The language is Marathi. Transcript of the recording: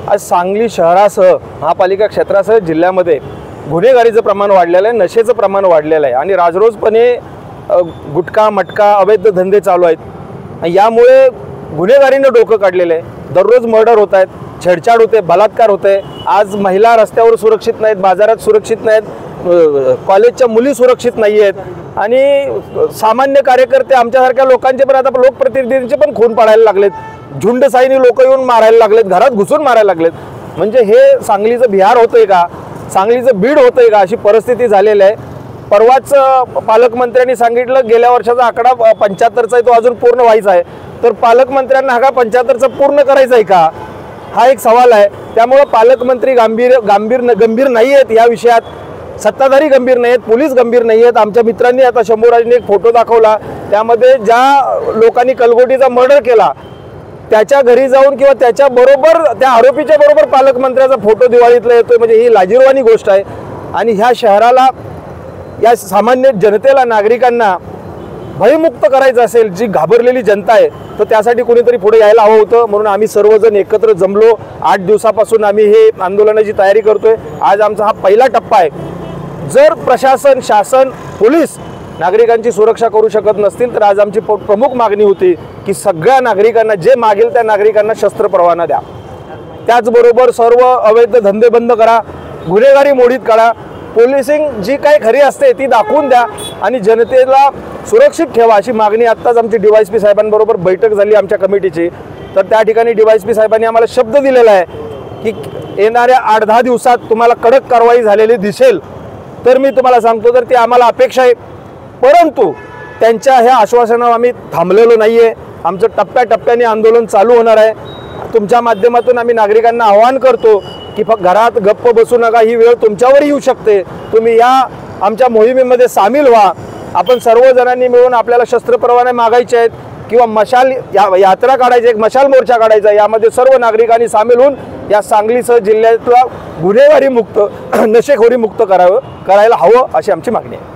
आज सांगली शहरासह महापालिका क्षेत्रासह जिल्ह्यामध्ये गुन्हेगारीचं प्रमाण वाढलेलं आहे, नशेचं प्रमाण वाढलेलं आहे आणि राजरोजपणे गुटखा मटका अवैध धंदे चालू आहेत। यामुळे गुन्हेगारीनं डोकं काढलेलं आहे। दररोज मर्डर होत आहेत, छेडछाड होते, बलात्कार होते। आज महिला रस्त्यावर सुरक्षित नाहीत, बाजारात सुरक्षित नाहीत, कॉलेजच्या मुली सुरक्षित नाही आहेत आणि सामान्य कार्यकर्ते आमच्यासारख्या लोकांचे पण आता लोकप्रतिनिधींचे पण खून पडायला लागलेत। झुंडसाईनी लोक येऊन मारायला लागलेत, घरात घुसून मारायला लागलेत। म्हणजे हे सांगलीचं बिहार होतंय का, सांगलीचं बीड होतंय का, अशी परिस्थिती झालेली आहे। परवाच पालकमंत्र्यांनी सांगितलं गेल्या वर्षाचा आकडा 75चा आहे, तो अजून पूर्ण व्हायचा आहे। तर पालकमंत्र्यांना हा 75चा पूर्ण करायचा आहे का, हा एक सवाल आहे। त्यामुळे पालकमंत्री गंभीर नाही आहेत या विषयात, सत्ताधारी गंभीर नाही आहेत, पोलीस गंभीर नाही आहेत। आमच्या मित्रांनी आता शंभूराजने एक फोटो दाखवला, त्यामध्ये ज्या लोकांनी कलगोटीचा मर्डर केला त्याच्या घरी जाऊन किंवा त्याच्या बरोबर त्या आरोपीच्या बरोबर पालकमंत्र्याचा फोटो दिवाळीतला येतोय, म्हणजे ही लाजिरवाणी गोष्ट आहे। आणि ह्या शहराला, या सामान्य जनतेला, नागरिकांना भयमुक्त करायचं असेल, जी घाबरलेली जनता आहे, तर त्यासाठी कोणीतरी पुढे यायला हवं होतं। म्हणून आम्ही सर्वजण एकत्र जमलो। 8 दिवसापासून आम्ही हे आंदोलनाची तयारी करतोय। आज आमचा हा पहिला टप्पा आहे। जर प्रशासन, शासन, पोलीस नागरिकांची सुरक्षा करू शकत नसतील तर आज आमची प्रमुख मागणी होती की सगळ्या नागरिकांना, जे मागेल त्या नागरिकांना शस्त्र परवाना द्या। त्याचबरोबर सर्व अवैध धंदे बंद करा, गुन्हेगारी मोडीत काढा, पोलिसिंग जी काही खरी असते ती दाखवून द्या आणि जनतेला सुरक्षित ठेवा, अशी मागणी आत्ताच आमची DYSP साहेबांबरोबर बैठक झाली आमच्या कमिटीची। तर त्या ठिकाणी DYSP साहेबांनी आम्हाला शब्द दिलेला आहे की येणाऱ्या 8-10 दिवसात तुम्हाला कडक कारवाई झालेली दिसेल। तर मी तुम्हाला सांगतो, तर ती आम्हाला अपेक्षा आहे। परंतु त्यांच्या ह्या आश्वासनावर आम्ही थांबलेलो नाही आहे। आमचं टप्प्याटप्प्याने आंदोलन चालू होणार आहे। तुमच्या माध्यमातून आम्ही नागरिकांना आवाहन करतो की फक्त घरात गप्प बसू नका, ही वेळ तुमच्यावरही येऊ शकते। तुम्ही या आमच्या मोहिमेमध्ये सामील व्हा। आपण सर्वजणांनी मिळून आपल्याला शस्त्र परवाने मागायचे आहेत किंवा मशाल यात्रा काढायची, एक मशाल मोर्चा काढायचा, यामध्ये सर्व नागरिकांनी सामील होऊन या सांगलीसह जिल्ह्यातला गुन्हेगारी मुक्त, नशेखोरी मुक्त करायला हवं, अशी आमची मागणी आहे।